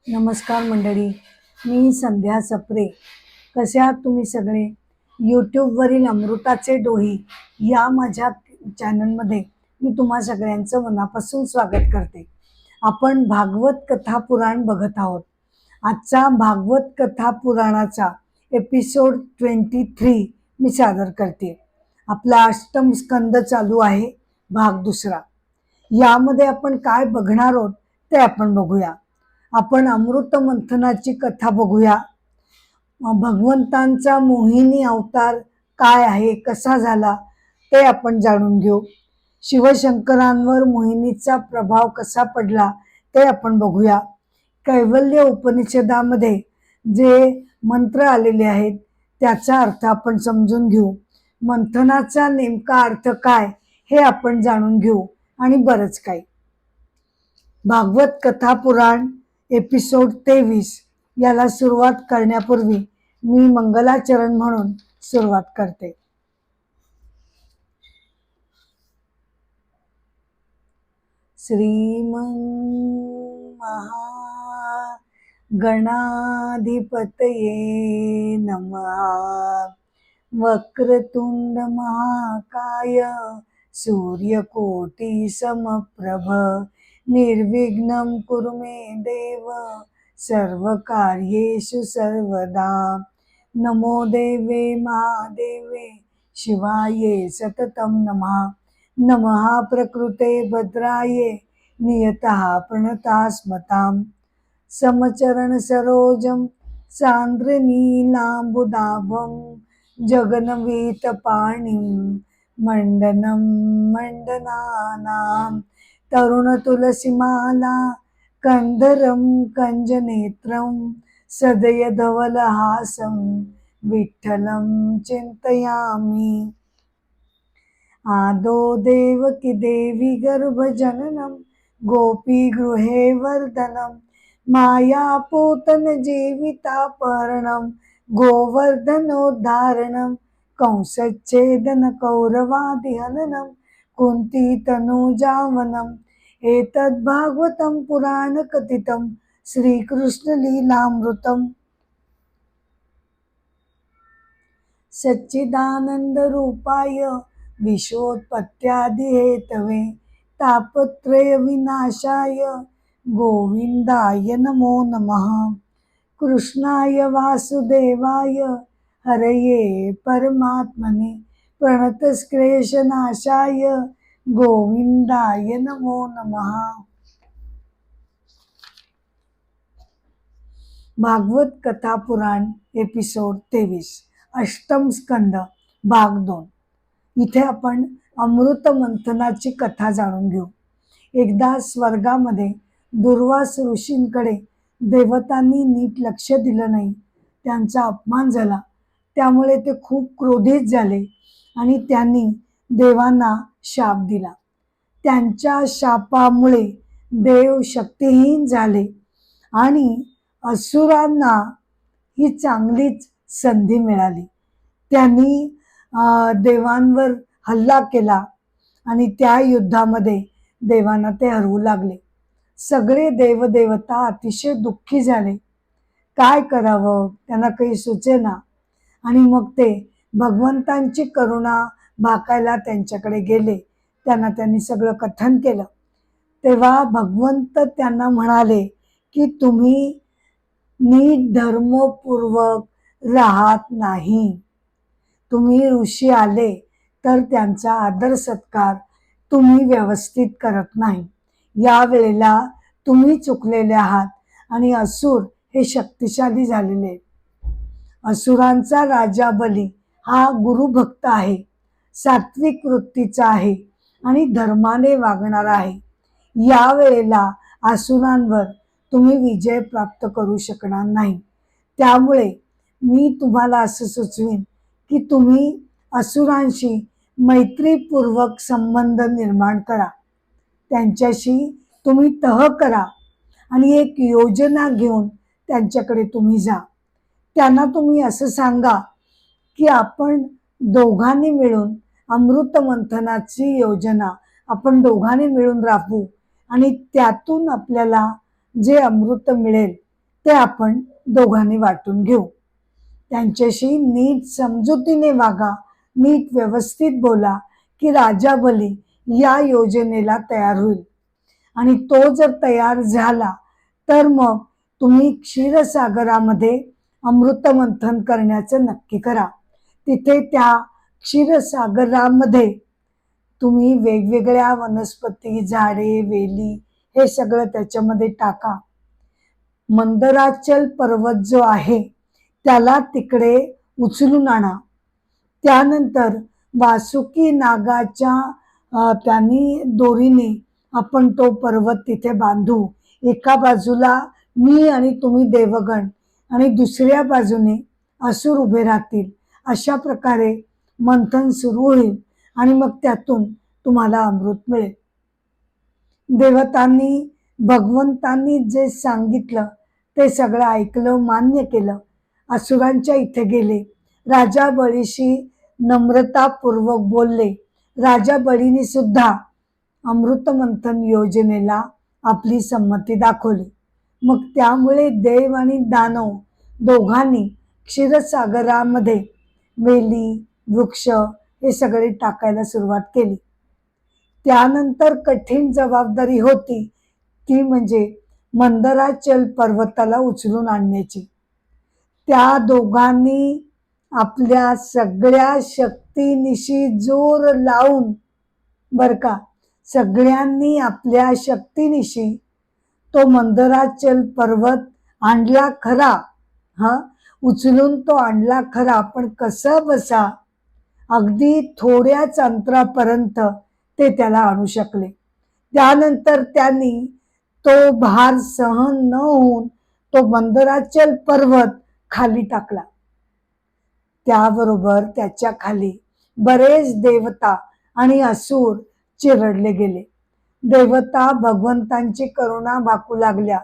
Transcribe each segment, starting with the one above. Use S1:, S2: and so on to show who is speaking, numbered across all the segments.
S1: नमस्कार मंडळी, मी संध्या सप्रे. कसे आहात तुम्ही सगळे? यूट्यूबवरील अमृताचे डोही या माझ्या चॅनलमध्ये मी तुम्हा सगळ्यांचं मनापासून स्वागत करते. आपण भागवत कथा पुराण बघत आहोत. आजचा भागवत कथा पुराणाचा एपिसोड 23 मी सादर करते. आपला अष्टम स्कंद चालू आहे, भाग दुसरा. यामध्ये आपण काय बघणार आहोत ते आपण बघूया. आपण अमृत मंथनाची कथा बघूया. भगवंतांचा मोहिनी अवतार काय आहे, कसा झाला ते आपण जाणून घेऊ. शिवशंकरांवर मोहिनीचा प्रभाव कसा पडला ते आपण बघूया. कैवल्य उपनिषदामध्ये जे मंत्र आलेले आहेत त्याचा अर्थ आपण समजून घेऊ. मंथनाचा नेमका अर्थ काय हे आपण जाणून घेऊ आणि बरंच काही. भागवत कथा पुराण एपिसोड 23 याला सुरुवात करण्यापूर्वी मी मंगलाचरण म्हणून सुरुवात करते. श्रीमं महागणाधिपतये नमः. वक्रतुंड महाकाय सूर्यकोटि समप्रभ निर्विघ्नं कुरु मे देव सर्वकार्येषु सर्वदा. नमो देवे महादेवे शिवाये सततं नमः. नमः प्रकृते भद्राये नियतः प्रणतास्मतां. समचरण सरोजं सान्द्रनीलाम्बुदाभं जगन्वीतपाणिं मण्डनं मण्डनानां. तरुणतुलसीमाला कंदरं कंजनेत्रं सदयधवलहासं विठ्ठलं चिन्तयामि. आदो देवकी देवी गर्भजननं गोपीगृहे वर्धनं मायापूतन जीवितापहरणं गोवर्धनोद्धारणं कंसच्छेदन कौरवादिहननं कुन्तीतनूजावनम्. एतद्भागवतं पुराणकथितं श्रीकृष्णलीलामृतम्. सच्चिदानन्दरूपाय विश्वोत्पत्त्यादिहेतवे तापत्रयविनाशाय गोविन्दाय नमो नमः. कृष्णाय वासुदेवाय हरये परमात्मने प्रणतक्लेशनाशाय गोविन्दाय नमो नमः. भागवत कथा पुराण एपिसोड 23 अष्टम स्कंद भाग 2. इथे आपण अमृत मंथनाची कथा जाणून घेऊ. एकदा स्वर्गामध्ये दुर्वास ऋषींकडे देवतांनी नीट लक्ष दिलं नाही, त्यांचा अपमान झाला. त्यामुळे ते खूप क्रोधित झाले आणि त्यांनी देवांना शाप दिला. त्यांच्या शापामुळे देव शक्तिहीन झाले आणि असुरांना ही चांगलीच संधी मिळाली. त्यांनी देवांवर हल्ला केला आणि त्या युद्धामध्ये देवांना ते हरवू लागले. सगळे देवदेवता अतिशय दुःखी झाले. काय करावं त्यांना काही सुचेना आणि मग ते भगवंतांची करुणा भाकायला त्यांच्याकडे गेले. त्यांनी सगळं कथन केलं. तेव्हा भगवंत त्यांना म्हणाले की तुम्ही नीट धर्मपूर्वक राहत नाही. तुम्ही ऋषी आले तर त्यांचा आदर सत्कार तुम्ही व्यवस्थित करत नाही. या वेळेला तुम्ही चुकलेले आहात आणि असुर हे शक्तिशाली झालेले. असुरांचा राजा बली हा गुरुभक्त आहे, सात्विक वृत्तीचा आहे आणि धर्माने वागणारा आहे. या वेळेला असुरांवर तुम्ही विजय प्राप्त करू शकणार नाही. त्यामुळे मी तुम्हाला असं सुचवीन की तुम्ही असुरांशी मैत्रीपूर्वक संबंध निर्माण करा. त्यांच्याशी तुम्ही तह करा आणि एक योजना घेऊन त्यांच्याकडे तुम्ही जा. त्यांना तुम्ही असं सांगा की आपण दोघांनी मिळून अमृत मंथनाची योजना आपण दोघांनी मिळून राबवू आणि त्यातून आपल्याला जे अमृत मिळेल ते आपण दोघांनी वाटून घेऊ. त्यांच्याशी नीट समजुतीने वागा, नीट व्यवस्थित बोला की राजा बली या योजनेला तयार होईल. आणि तो जर तयार झाला तर मग तुम्ही क्षीरसागरामध्ये अमृत मंथन करण्याचं नक्की करा. तिथे त्या क्षीरसागरामध्ये तुम्ही वेगवेगळ्या वनस्पती, झाडे, वेली हे सगळं त्याच्यामध्ये टाका. मंदराचल पर्वत जो आहे त्याला तिकडे उचलून आणा. त्यानंतर वासुकी नागाच्या त्यांनी दोरीने आपण तो पर्वत तिथे बांधू. एका बाजूला मी आणि तुम्ही देवगण आणि दुसऱ्या बाजूने असुर उभे राहतील. अशा प्रकारे मंथन सुरू होईल आणि मग त्यातून तुम्हाला अमृत मिळेल. देवतांनी भगवंतांनी जे सांगितलं ते सगळं ऐकलं, मान्य केलं. असुरांच्या इथे गेले. राजा बळीशी नम्रतापूर्वक बोलले. राजा बळीने सुद्धा अमृत मंथन योजनेला आपली संमती दाखवली. मग त्यामुळे देव आणि दानव दोघांनी क्षीरसागरामध्ये वेली, वृक्ष हे सगळे टाकायला सुरुवात केली. त्यानंतर कठीण जबाबदारी होती ती म्हणजे मंदराचल पर्वताला उचलून आणण्याची. त्या दोघांनी आपल्या सगळ्या शक्तीनिशी जोर लावून, बर का, सगळ्यांनी आपल्या शक्तीनिशी तो मंदराचल पर्वत आणला खरा, उचलून तो आणला खरा, पण कसा बसा अगदी थोड्याच अंतरापर्यंत ते त्याला आणू शकले. त्यानंतर त्यांनी तो भार सहन न होऊन तो मंदराचल पर्वत खाली टाकला. त्याबरोबर त्याच्या खाली बरेच देवता आणि असुर चिरडले गेले. देवता भगवंतांची करुणा भाकू लागल्या.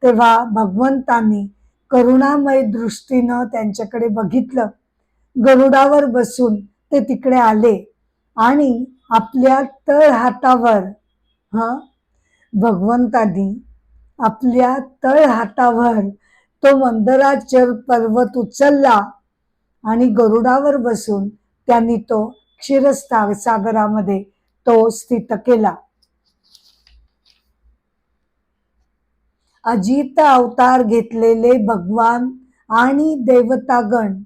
S1: तेव्हा भगवंतांनी करुणामय दृष्टीनं त्यांच्याकडे बघितलं. गरुडावर बसून ते तिकडे आले आणि आपल्या तळहातावर भगवंतांनी आपल्या तळहातावर तो मंदराचल पर्वत उचलला आणि गरुडावर बसून त्यांनी तो क्षीरसागरामध्ये तो स्थित केला. अजित अवतार घेतलेले भगवान आणि देवतागण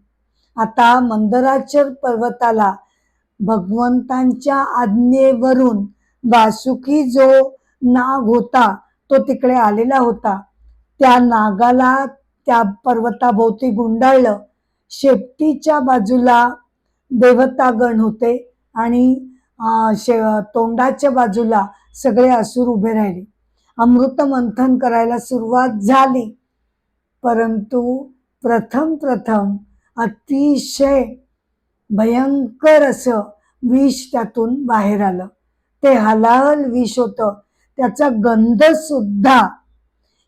S1: आता मंदराचल पर्वताला भगवंतांच्या आज्ञेवरून वासुकी जो नाग होता तो तिकडे आलेला होता. त्या नागाला त्या पर्वताभोवती गुंडाळलं. शेपटीच्या बाजूला देवतागण होते आणि तोंडाच्या बाजूला सगळे असुर उभे राहिले. अमृत मंथन करायला सुरुवात झाली, परंतु प्रथम अतिशय भयंकर असं विष त्यातून बाहेर आलं. ते हलाहल विष होतं. त्याचा गंध सुद्धा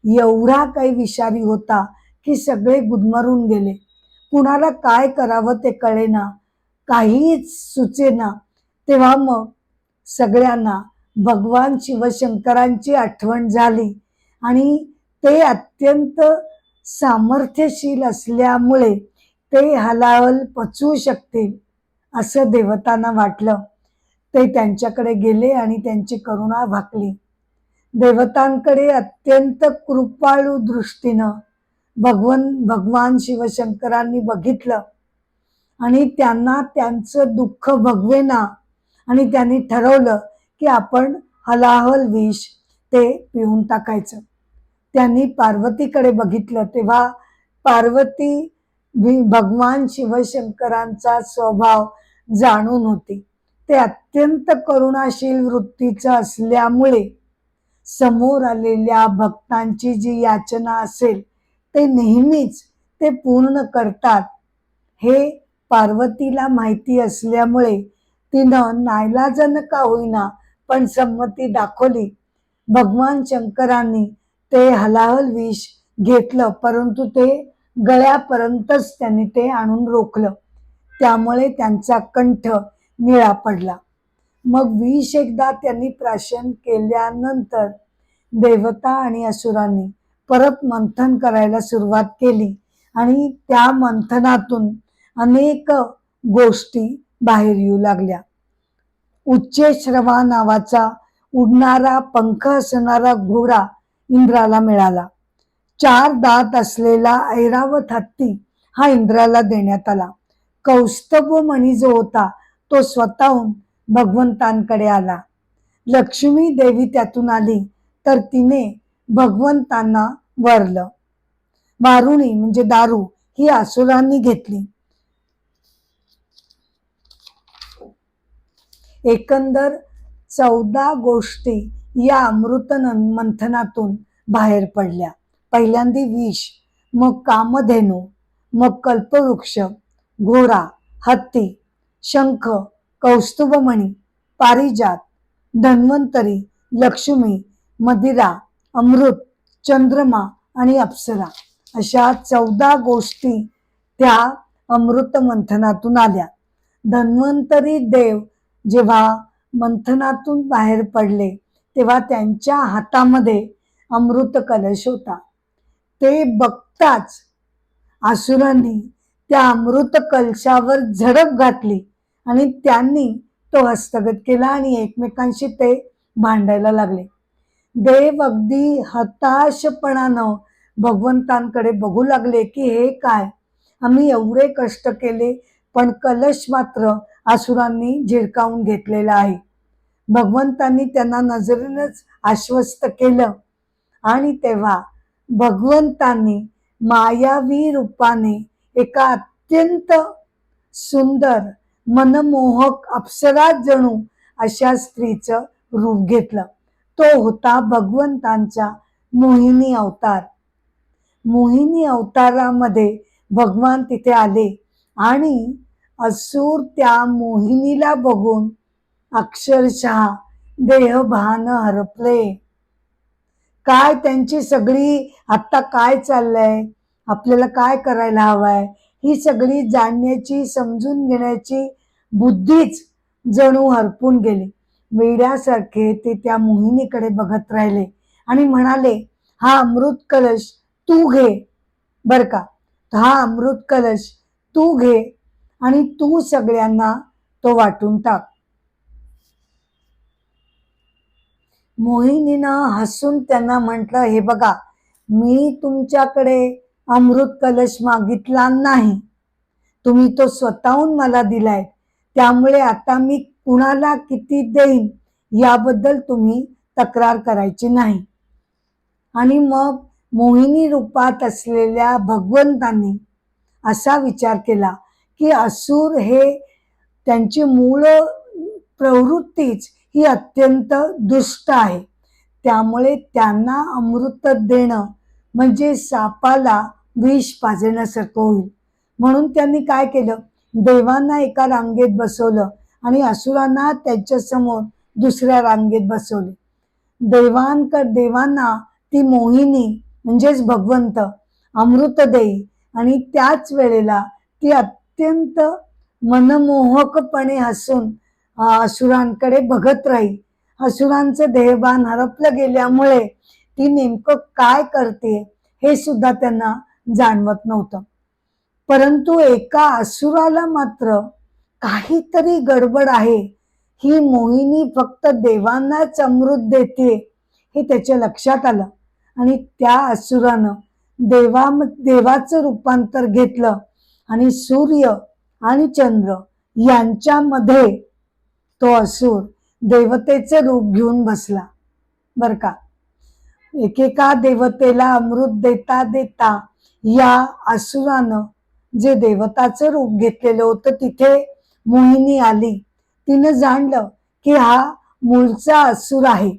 S1: एवढा काही विषारी होता की सगळे गुदमरून गेले. कुणाला काय करावं ते कळेना, काहीच सुचेना. तेव्हा मग सगळ्यांना भगवान शिवशंकरांची आठवण झाली आणि ते अत्यंत सामर्थ्यशील असल्यामुळे ते हलाहल पचवू शकतील असं देवतांना वाटलं. ते त्यांच्याकडे गेले आणि त्यांची करुणा भाकली. देवतांकडे अत्यंत कृपाळू दृष्टीनं भगवान शिवशंकरांनी बघितलं आणि त्यांना त्यांचं दुःख भगवेना आणि त्यांनी ठरवलं की आपण हलाहल विष ते पिऊन टाकायचं. त्यांनी पार्वतीकडे बघितलं तेव्हा पार्वती भगवान शिवशंकरांचा स्वभाव जाणून होती. ते अत्यंत करुणाशील वृत्तीचं असल्यामुळे समोर आलेल्या भक्तांची जी याचना असेल ते नेहमीच ते पूर्ण करतात हे पार्वतीला माहिती असल्यामुळे तिनं नाईलाजानं का होईना पण संमती दाखवली. भगवान शंकरांनी ते हलाहल विष घेतलं, परंतु ते गळ्यापर्यंतच त्यांनी ते आणून रोखलं. त्यामुळे त्यांचा कंठ निळा पडला. मग विष एकदा त्यांनी प्राशन केल्यानंतर देवता आणि असुरांनी परत मंथन करायला सुरुवात केली आणि त्या मंथनातून अनेक गोष्टी बाहेर येऊ लागल्या. उच्चैःश्रवा नावाचा उडणारा पंख असणारा घोडा इंद्राला मिळाला. 4 दात असलेला ऐरावत हत्ती हा इंद्राला देण्यात आला. कौस्तुभमणी जो होता तो स्वतःहून भगवंतांकडे आला. लक्ष्मी देवी त्यातून आली तर तिने भगवंतांना वरलं. वारुणी म्हणजे दारू ही असुरांनी घेतली. एकंदर 14 गोष्टी या अमृत मंथनातून बाहेर पडल्या. पहिल्यांदी विष, मग कामधेनू, मग कल्पवृक्ष, घोडा, हत्ती, शंख, कौस्तुभमणी, पारिजात, धन्वंतरी, लक्ष्मी, मदिरा, अमृत, चंद्रमा आणि अप्सरा अशा 14 गोष्टी त्या अमृत मंथनातून आल्या. धन्वंतरी देव जेव्हा मंथनातून बाहेर पडले तेव्हा त्यांच्या हातामध्ये अमृत कलश होता. ते बघताच असुरांनी त्या अमृत कलशावर झडप घातली आणि त्यांनी तो हस्तगत केला आणि एकमेकांशी ते भांडायला लागले. देव अगदी हताशपणानं भगवंतांकडे बघू लागले की हे काय, आम्ही एवढे कष्ट केले पण कलश मात्र असुरांनी झिडकावून घेतलेला आहे. भगवंतांनी त्यांना नजरेनंच आश्वस्त केलं आणि तेव्हा भगवंतांनी मायावी रूपाने एका अत्यंत सुंदर मनमोहक अप्सरा जणू अशा स्त्रीचं रूप घेतलं. तो होता भगवंतांचा मोहिनी अवतार. मोहिनी अवतारामध्ये भगवान तिथे आले आणि असुर त्या मोहिनीला बघून अक्षरशः देहभान हरपले. काय त्यांची सगळी आता काय चाललंय, आपल्याला काय करायला हवंय ही सगळी जाणण्याची समजून घेण्याची बुद्धीच जणू हरपून गेली. वेड्यासारखे ते त्या मोहिनीकडे बघत राहिले आणि म्हणाले, हा अमृत कलश तू घे बर का, हा अमृत कलश तू घे आणि तू सगळ्यांना तो वाटून टाक. मोहिनीनं हसून त्यांना म्हटलं, हे बघा, मी तुमच्याकडे अमृत कलश मागितला नाही, तुम्ही तो स्वतःहून मला दिलाय, त्यामुळे आता मी कुणाला किती देईन याबद्दल तुम्ही तक्रार करायची नाही. आणि मग मोहिनी रूपात असलेल्या भगवंतांनी असा विचार केला की असुर हे त्यांची मूळ प्रवृत्तीच ही अत्यंत दुष्ट आहे, त्यामुळे त्यांना अमृत देणं म्हणजे सापाला विष पाजण्यासारखं होईल. म्हणून त्यांनी काय केलं, देवांना एका रांगेत बसवलं आणि असुरांना त्यांच्या समोर दुसऱ्या रांगेत बसवले. देवांना ती मोहिनी म्हणजेच भगवंत अमृत देई आणि त्याच वेळेला ती अत्यंत मनमोहकपणे हसून असुरांकडे बघत राही. असुरांचं देहभान हरपलं गेल्यामुळे ती नेमकं काय करते हे सुद्धा त्यांना जाणवत नव्हतं. परंतु एका असुराला मात्र काहीतरी गडबड आहे, ही मोहिनी फक्त देवांनाच अमृत देते हे त्याच्या लक्षात आलं आणि त्या असुरानं देवाचं रूपांतर घेतलं आणि सूर्य आणि चंद्र यांच्यामध्ये तो असुर देवतेचं रूप घेऊन बसला बर का. एकेका देवतेला अमृत देता देता या असुरानं जे देवताचं रूप घेतलेलं होतं तिथे मोहिनी आली. तिनं जाणलं की हा मूळचा असुर आहे,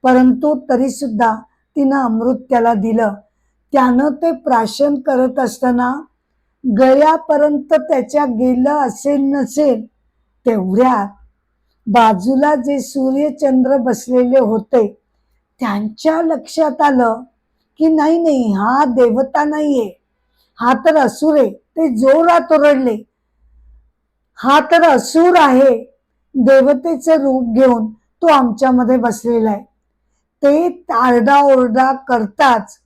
S1: परंतु तरी सुद्धा तिनं अमृत त्याला दिलं. त्यानं ते प्राशन करत असताना गळ्यापर्यंत त्याच्या गेलं असेल नसेल तेवढ्यात बाजूला जे सूर्यचंद्र बसलेले होते त्यांच्या लक्षात आलं की नाही, हा देवता नाहीये, हा तर असुर आहे. ते जोरात ओरडले, हा तर असुर आहे, देवतेचं रूप घेऊन तो आमच्यामध्ये बसलेला आहे. ते आरडाओरडा करताच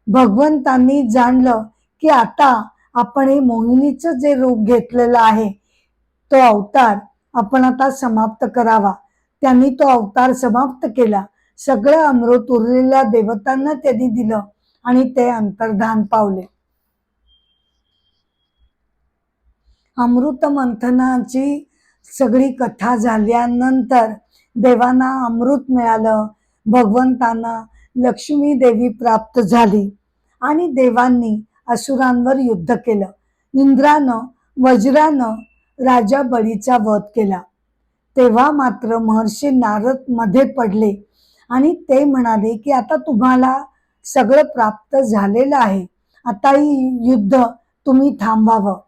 S1: भगवंतांनी जाणलं की आता आपण हे मोहिनीचं जे रूप घेतलेलं आहे तो अवतार आपण आता समाप्त करावा. त्यांनी तो अवतार समाप्त केला. सगळं अमृत उरलेल्या देवतांना त्यांनी दिलं आणि ते अंतर्धान पावले. अमृत मंथनाची सगळी कथा झाल्यानंतर देवांना अमृत मिळालं. भगवंतांना लक्ष्मी देवी प्राप्त झाली आणि देवांनी असुरांवर युद्ध केलं. इंद्रानं वज्रानं राजा बळीचा वध केला. तेव्हा मात्र महर्षी नारद मध्ये पडले आणि ते म्हणाले की आता तुम्हाला सगळं प्राप्त झालेलं आहे, आता ही युद्ध तुम्ही थांबावं.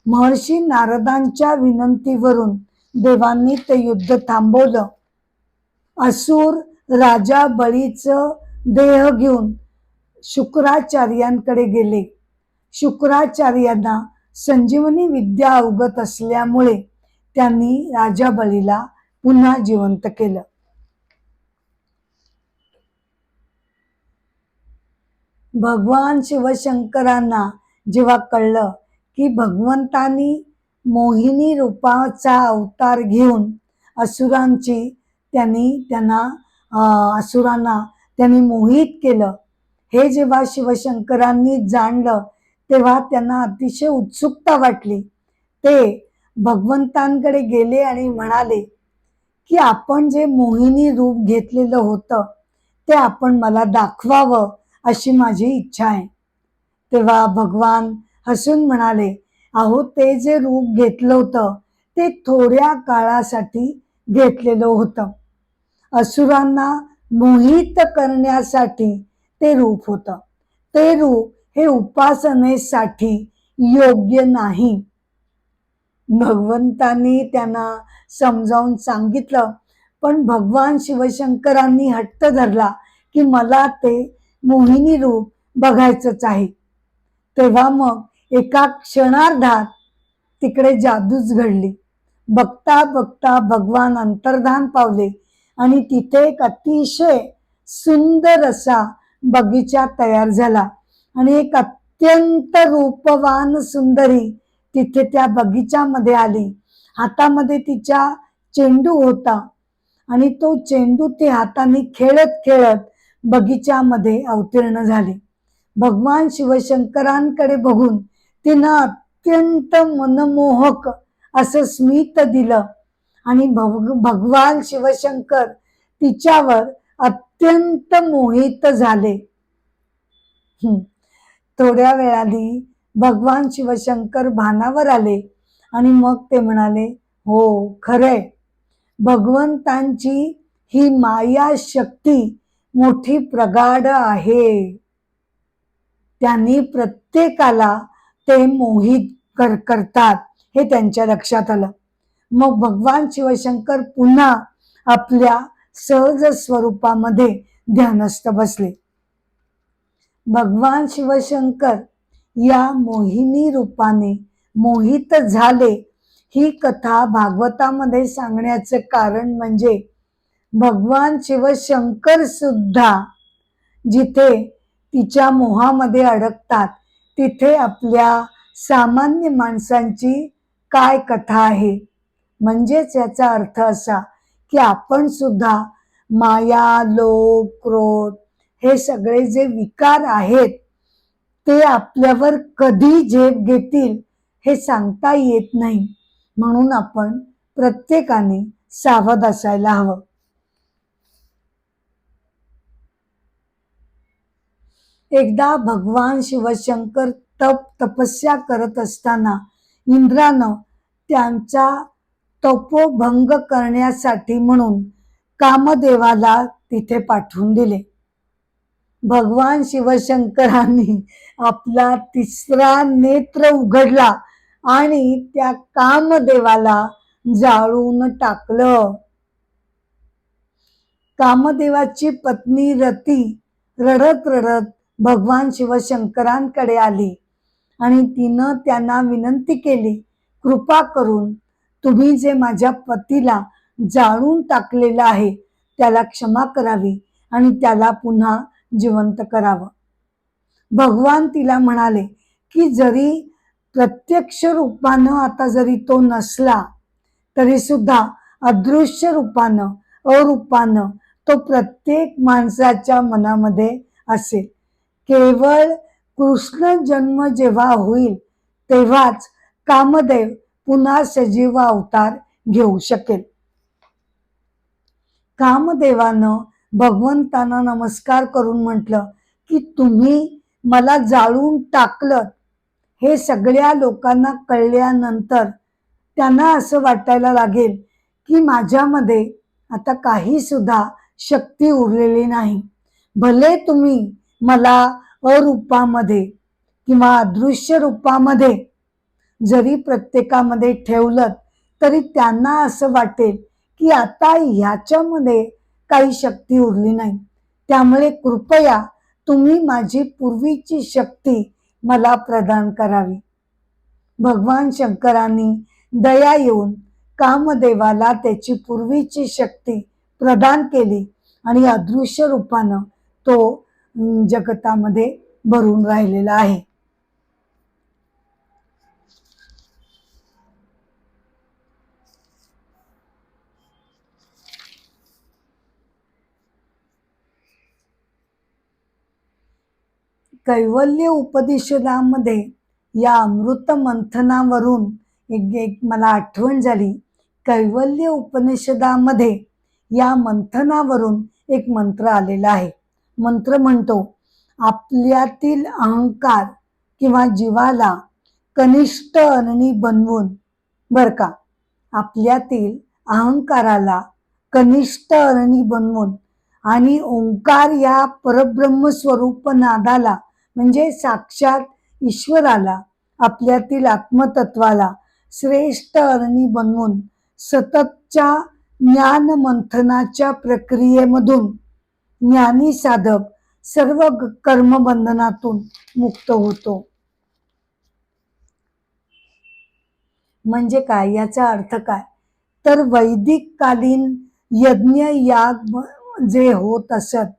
S1: महर्षी नारदांच्या विनंतीवरून देवांनी ते युद्ध थांबवलं. असुर राजा बळीचं देह घेऊन शुक्राचार्यांकडे गेले. शुक्राचार्यांना संजीवनी विद्या अवगत असल्यामुळे त्यांनी राजा बळीला पुन्हा जिवंत केलं. भगवान शिवशंकरांना जेव्हा कळलं की भगवंतांनी मोहिनी रूपाचा अवतार घेऊन असुरांना त्यांनी मोहित केलं, हे जेव्हा शिवशंकरांनी जाणलं तेव्हा त्यांना अतिशय उत्सुकता वाटली. ते भगवंतांकडे गेले आणि म्हणाले की आपण जे मोहिनी रूप घेतलेलं होतं ते आपण मला दाखवावं अशी माझी इच्छा आहे. तेव्हा भगवान हसून म्हणाले, अहो ते जे रूप घेतलं होतं ते थोड्या काळासाठी घेतलेलं होतं. असुरांना मोहित करण्यासाठी ते रूप होतं. ते रूप हे उपासनेसाठी योग्य नाही. भगवंतांनी त्यांना समजावून सांगितलं, पण भगवान शिवशंकरांनी हट्ट धरला की मला ते मोहिनी रूप बघायचंच आहे. तेव्हा मग एका क्षणार्धात तिकडे जादूच घडली. बघता बघता भगवान अंतर्धान पावले आणि तिथे एक अतिशय सुंदर असा बगीचा तयार झाला आणि एक अत्यंत रूपवान सुंदरी तिथे त्या बगीच्यामध्ये आली. हातामध्ये तिच्या चेंडू होता आणि तो चेंडू ती हाताने खेळत खेळत बगीच्यामध्ये अवतीर्ण झाली. भगवान शिवशंकरांकडे बघून तिनं अत्यंत मनमोहक असं स्मित दिलं आणि भगवान शिवशंकर तिच्यावर अत्यंत मोहित झाले. थोड्या वेळाने भगवान शिवशंकर भानावर आले आणि मग ते म्हणाले, हो खरंय, भगवंतांची ही माया शक्ती मोठी प्रगाढ आहे. त्यांनी प्रत्येकाला ते मोहित करतात हे त्यांच्या लक्षात आलं. मग भगवान शिवशंकर पुन्हा आपल्या सहज स्वरूपामध्ये ध्यानस्थ बसले. भगवान शिवशंकर या मोहिनी रूपाने मोहित झाले ही कथा भागवतामध्ये सांगण्याचं कारण म्हणजे भगवान शिवशंकर सुद्धा जिथे तिच्या मोहामध्ये अडकतात तिथे आपल्या सामान्य माणसांची काय कथा आहे. म्हणजेच याचा अर्थ असा की आपण सुद्धा माया, लोभ, क्रोध हे सगळे जे विकार आहेत ते आपल्यावर कधी झेप घेतील हे सांगता येत नाही. म्हणून आपण प्रत्येकाने सावध असायला हवं. एकदा भगवान शिवशंकर तपस्या करत असताना इंद्रानं त्यांचा तपोभंग करण्यासाठी म्हणून कामदेवाला तिथे पाठवून दिले. भगवान शिवशंकरांनी आपला तिसरा नेत्र उघडला आणि त्या कामदेवाला जाळून टाकलं. कामदेवाची पत्नी रती रडत रडत भगवान शिवशंकरांकडे आली आणि तिनं त्यांना विनंती केली, कृपा करून तुम्ही जे माझ्या पतीला जाळून टाकलेलं आहे त्याला क्षमा करावी आणि त्याला पुन्हा जिवंत करावं. भगवान तिला म्हणाले की जरी प्रत्यक्ष रूपानं आता जरी तो नसला तरी सुद्धा अदृश्य रूपानं अरूपानं तो प्रत्येक माणसाच्या मनामध्ये असेल. केवळ कृष्ण जन्म जेव्हा होईल तेव्हाच कामदेव पुन्हा सजीव अवतार घेऊ शकेल. कामदेवानं भगवंतांना नमस्कार करून म्हटलं की तुम्ही मला जाळून टाकलं. हे सगळ्या लोकांना कळल्यानंतर त्यांना असं वाटायला लागेल की माझ्यामध्ये आता काही सुद्धा शक्ती उरलेली नाही. भले तुम्ही मला अरूपामध्ये किंवा अदृश्य रूपामध्ये जरी प्रत्येकामध्ये ठेवलं तरी त्यांना असं वाटेल की आता ह्याच्यामध्ये काही शक्ती उरली नाही. त्यामुळे कृपया तुम्ही माझी पूर्वीची शक्ती मला प्रदान करावी. भगवान शंकरांनी दया येऊन कामदेवाला त्याची पूर्वीची शक्ती प्रदान केली आणि अदृश्य रूपानं तो जगतामध्ये भरून राहिलेला आहे. कैवल्य उपनिषदामध्ये या अमृत मंथनावरून एक मला आठवण झाली. कैवल्य उपनिषदामध्ये या मंथनावरून एक मंत्र आलेला आहे. मंत्र म्हणतो, आपल्यातील अहंकार किंवा जीवाला कनिष्ठ अरणी बनवून, बर का, आपल्यातील अहंकाराला कनिष्ठ अरणी बनवून आणि ओंकार या परब्रह्म स्वरूप नादाला म्हणजे साक्षात ईश्वराला आपल्यातील आत्मतत्वाला श्रेष्ठ अरणी बनवून सततच्या ज्ञान मंथनाच्या प्रक्रियेमधून ज्ञानी साधक सर्व कर्मबंधनातून मुक्त होतो. म्हणजे काय, याचा अर्थ काय, तर वैदिक कालीन यज्ञ याग जे होत असत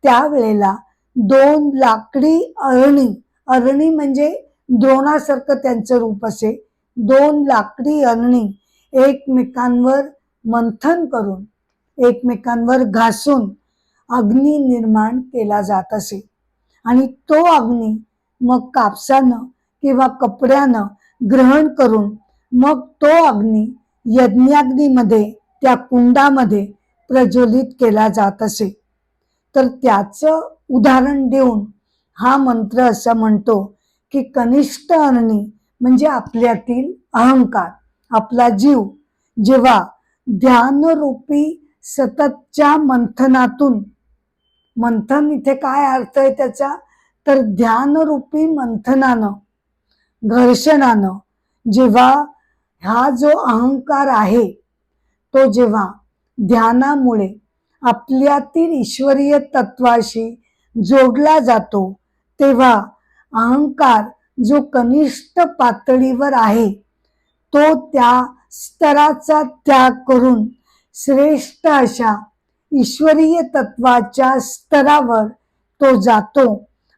S1: त्यावेळेला 2 लाकडी अरणी, अरणी म्हणजे द्रोणासारखं त्यांचं रूप असे, 2 लाकडी अरणी एकमेकांवर मंथन करून एकमेकांवर घासून अग्नी निर्माण केला जात असे. आणि तो अग्नी मग कापसानं किंवा कपड्यानं ग्रहण करून मग तो अग्नी यज्ञाग्नीमध्ये त्या कुंडामध्ये प्रज्वलित केला जात असे. तर त्याचं उदाहरण देऊन हा मंत्र असं म्हणतो की कनिष्ठ अरणी म्हणजे आपल्यातील अहंकार, आपला जीव जेव्हा ध्यानरूपी सततच्या मंथनातून, मंथन इथे काय अर्थ आहे त्याचा, तर ध्यानरूपी मंथनानं घर्षणानं जेव्हा हा जो अहंकार आहे तो जेव्हा ध्यानामुळे आपल्यातील ईश्वरीय तत्वाशी जोडला जातो तेव्हा अहंकार जो कनिष्ठ पातळीवर आहे तो त्या स्तराचा त्याग करून श्रेष्ठ अशा ईश्वरीय तत्वाच्या स्तरावर तो जातो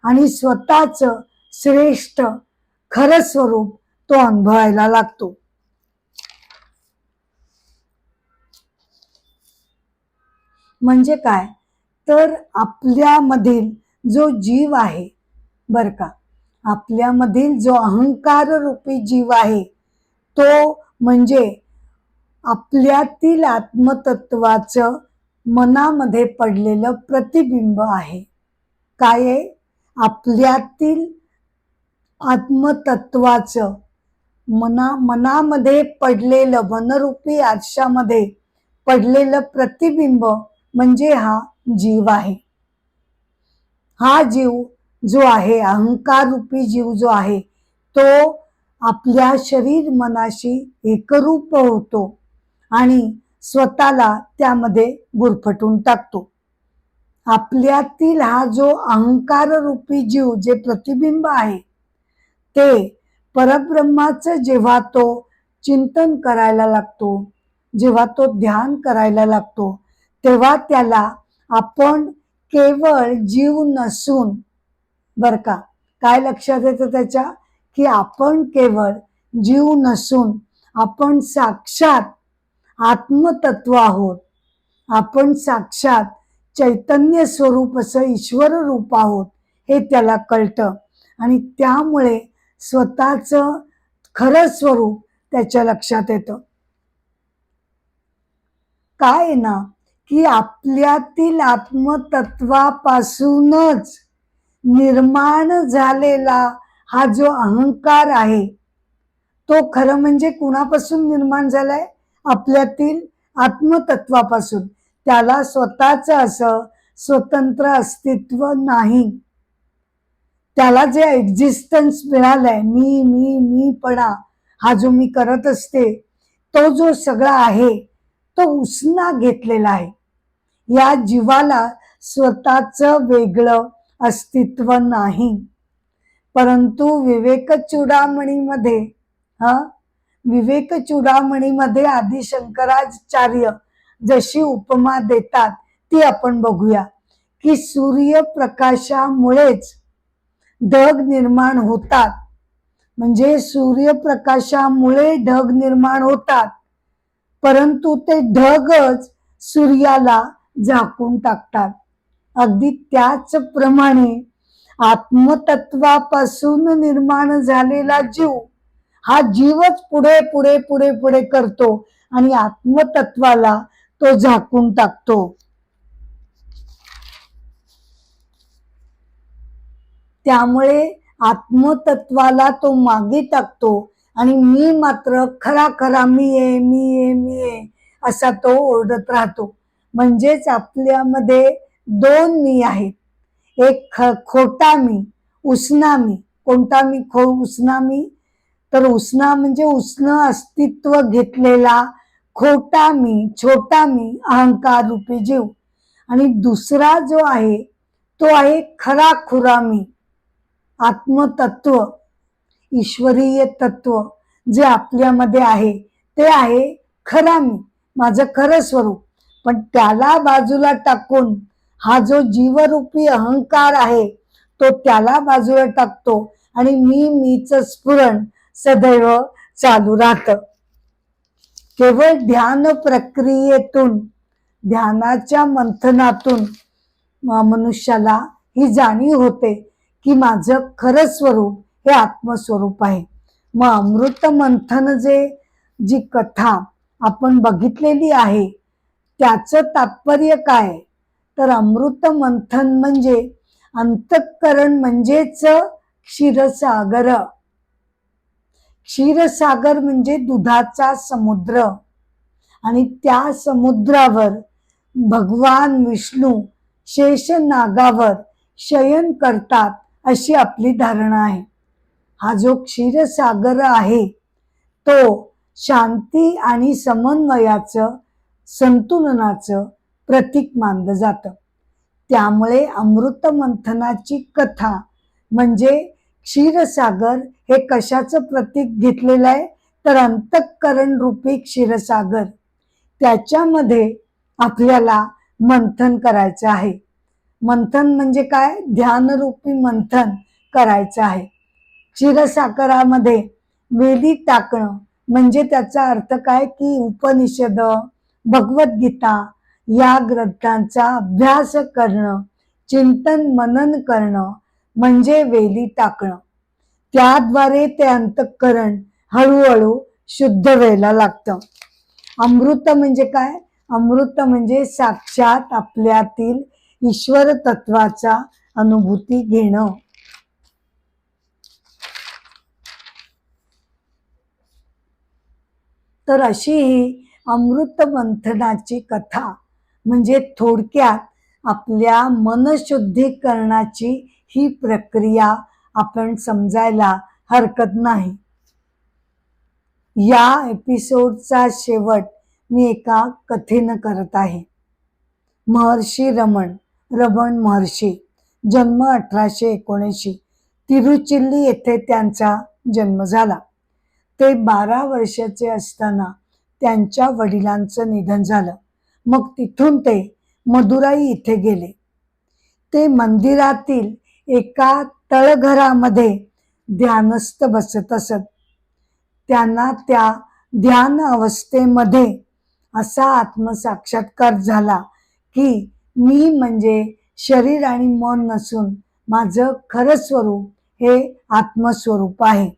S1: आणि स्वतःच श्रेष्ठ खरं स्वरूप तो अनुभवायला लागतो. म्हणजे काय, तर आपल्यामधील जो जीव आहे, बर का, आपल्यामधील जो अहंकार रूपी जीव आहे तो म्हणजे आपल्यातील आत्मतत्वाचं मनामध्ये पडलेलं प्रतिबिंब आहे. काय आहे, आपल्यातील आत्मतत्वाचं मनामध्ये पडलेलं, मनरूपी आरशामध्ये पडलेलं प्रतिबिंब म्हणजे हा जीव आहे. हा जीव जो आहे, अहंकार रूपी जीव जो आहे तो आपल्या शरीर मनाशी एकरूप होतो आणि स्वतःला त्यामध्ये गुरफटून टाकतो. आपल्यातील हा जो अहंकार रूपी जीव जे प्रतिबिंब आहे ते परब्रह्माचं जेव्हा तो चिंतन करायला लागतो, जेव्हा तो ध्यान करायला लागतो तेव्हा त्याला आपण केवळ जीव नसून, बर का, काय लक्षात येतं त्याच्या? की आपण केवळ जीव नसून आपण साक्षात आत्मतत्व आहोत. आपण साक्षात चैतन्य स्वरूप असं ईश्वर रूप आहोत हे त्याला कळतं आणि त्यामुळे स्वतःचं खरं स्वरूप त्याच्या लक्षात येतं. काय आहे ना की आपल्यातील आत्मतत्वापासूनच निर्माण झालेला हा जो अहंकार आहे तो खरं म्हणजे कुणापासून निर्माण झालाय? आपल्यातील आत्मतत्वापासून. त्याला स्वतःच असं स्वतंत्र अस्तित्व नाही. त्याला जे एक्झिस्टन्स मिळालंय, मीपणा हा जो मी करत असते तो जो सगळा आहे तो उसना घेतलेला आहे. या जीवाला स्वतःच वेगळं अस्तित्व नाही. परंतु विवेक चूडामणीमध्ये विवेक चूडामणीमध्ये आदि शंकराचार्य जशी उपमा देतात ती आपण बघूया की सूर्यप्रकाशामुळेच ढग निर्माण होतात. म्हणजे सूर्यप्रकाशामुळे ढग निर्माण होतात, परंतु ते ढगच सूर्याला झाकून टाकतात. अगदी त्याचप्रमाणे आत्मतत्वापासून निर्माण झालेला जीव हा जीवच पुढे पुढे पुढे पुढे करतो आणि आत्मतत्वाला तो झाकून टाकतो. त्यामुळे आत्मतत्वाला तो मागे टाकतो आणि मी मात्र खरा खरा मी आहे असा तो ओरडत राहतो. म्हणजेच आपल्यामध्ये दोन मी आहेत. एक खोटा मी, उसना मी. कोणता मी? उसना मी. तर उसना म्हणजे उसनं अस्तित्व घेतलेला खोटा मी, छोटा मी, अहंकार रूपी जीव. आणि दुसरा जो आहे तो आहे खरा खुरा मी, आत्मतत्व, ईश्वरीय तत्व जे आपल्यामध्ये आहे ते आहे खरा मी, माझं खरं स्वरूप. पण त्याला बाजूला टाकून हा जो जीवरूपी अहंकार आहे तो त्याला बाजूला टाकतो आणि मीच स्फुरण सदैव चालू राहतं. केवळ ध्यान प्रक्रियेतून, ध्यानाच्या मंथनातून मनुष्याला ही जाणीव होते की माझं खरं स्वरूप हे आत्मस्वरूप आहे. मग अमृत मंथन जी कथा आपण बघितलेली आहे त्याचं तात्पर्य काय? तर अमृत मंथन म्हणजे अंतःकरण म्हणजेच क्षीरसागर. क्षीरसागर म्हणजे दुधाचा समुद्र आणि त्या समुद्रावर भगवान विष्णू शेषनागावर शयन करतात अशी आपली धारणा आहे. हा जो क्षीरसागर आहे तो शांती आणि समन्वयाचं, संतुलनाचं प्रतीक मानलं जातं. त्यामुळे अमृत मंथनाची कथा म्हणजे क्षीरसागर हे कशाचं प्रतीक घेतलेलं आहे? तर अंतःकरण रूपी क्षीरसागर. त्याच्यामध्ये आपल्याला मंथन करायचं आहे. मंथन म्हणजे काय? ध्यानरूपी मंथन करायचं आहे. क्षीरसागरामध्ये वेली टाकणं म्हणजे त्याचा अर्थ काय की उपनिषद, भगवद्गीता या ग्रंथांचा अभ्यास करणं, चिंतन मनन करणं म्हणजे वेली टाकणं. त्याद्वारे ते अंतःकरण हळूहळू शुद्ध व्हायला लागतं. अमृत म्हणजे काय? अमृत म्हणजे साक्षात आपल्यातील ईश्वर तत्वाचा अनुभूती घेणं. तर अशी ही अमृत मंथनाची कथा म्हणजे थोडक्यात आपल्या मनशुद्धीकरणाची ही प्रक्रिया आपण समजायला हरकत नाही. या एपिसोडचा शेवट मी एका कथेनं करत आहे. महर्षी रमण महर्षी, जन्म 1879, तिरुचिल्ली येथे त्यांचा जन्म झाला. ते 12 वर्षाचे असताना त्यांच्या वडिलांचं निधन झालं. मग तिथून ते मदुराई इथे गेले. ते मंदिरातील एका तळघरामध्ये ध्यानस्थ बसत असत. त्यांना त्या ध्यान अवस्थेमध्ये असा आत्मसाक्षात्कार झाला की मी म्हणजे शरीर आणि मन नसून माझं खरं स्वरूप हे आत्मस्वरूप आहे.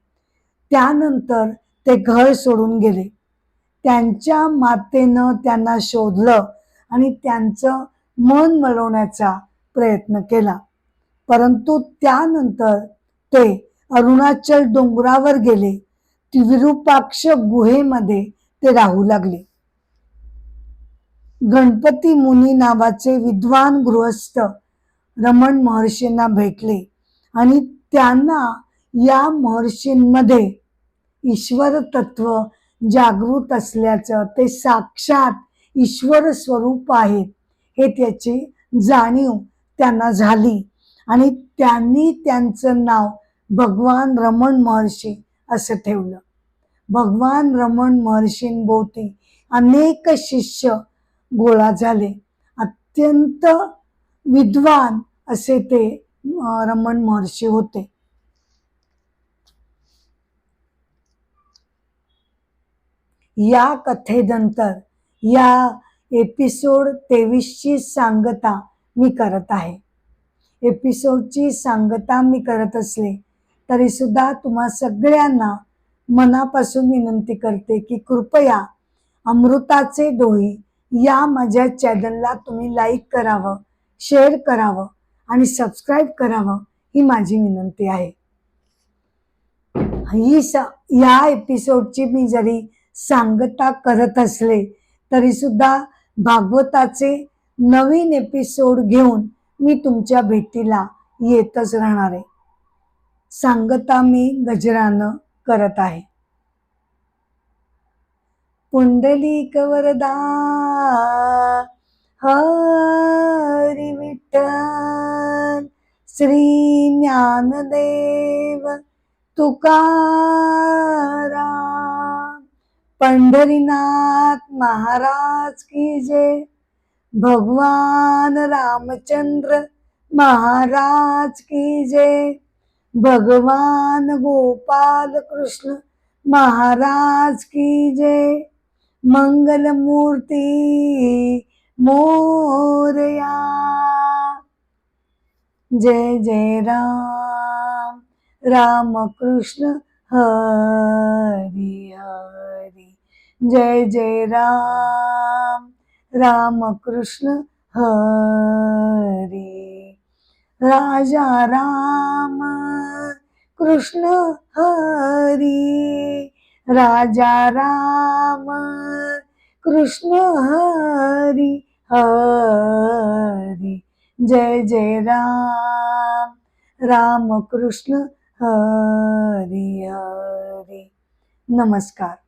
S1: त्यानंतर ते घर सोडून गेले. त्यांच्या मातेनं त्यांना शोधलं आणि त्यांचं मन वळवण्याचा प्रयत्न केला, परंतु त्यानंतर ते अरुणाचल डोंगरावर गेले. विरूपाक्ष गुहेमध्ये ते राहू लागले. गणपती मुनी नावाचे विद्वान गृहस्थ रमण महर्षींना भेटले आणि त्यांना या महर्षींमध्ये ईश्वर तत्व जागृत असल्याचं, ते साक्षात ईश्वर स्वरूप आहेत हे त्याची जाणीव त्यांना झाली आणि त्यांनी त्यांचं नाव भगवान रमण महर्षी असं ठेवलं. भगवान रमण महर्षींभोवती अनेक शिष्य गोळा झाले. अत्यंत विद्वान असे ते रमण महर्षी होते. या कथेनंतर या एपिसोड 23ची सांगता मी करत आहे. एपिसोडची सांगता मी करत असले तरी सुद्धा तुम्हा सगळ्यांना मनापासून विनंती करते की कृपया अमृताचे डोही या माझ्या चॅनलला तुम्ही लाईक करावं, शेअर करावं आणि सबस्क्राईब करावं ही माझी विनंती आहे. या एपिसोडची मी जरी सांगता करत असले तरी सुद्धा भागवताचे नवीन एपिसोड घेऊन मी तुमच्या भेटीला येतच राहणार आहे. सांगता मी गजरानं करत आहे. पुंडलिक वरदा हरी विठ्ठल, श्री ज्ञानदेव तुकाराम, पंढरीनाथ महाराज की जय, भगवान रामचंद्र महाराज की जय, भगवान गोपाल कृष्ण महाराज की जय, मंगल मूर्ति मोरया। जय जय राम, राम कृष्ण हरि हरि, जय जय राम, राम कृष्ण हरि। राजा राम कृष्ण हरि, राजा राम कृष्ण हरि हरि, जय जय राम, राम कृष्ण हरि हरि। नमस्कार।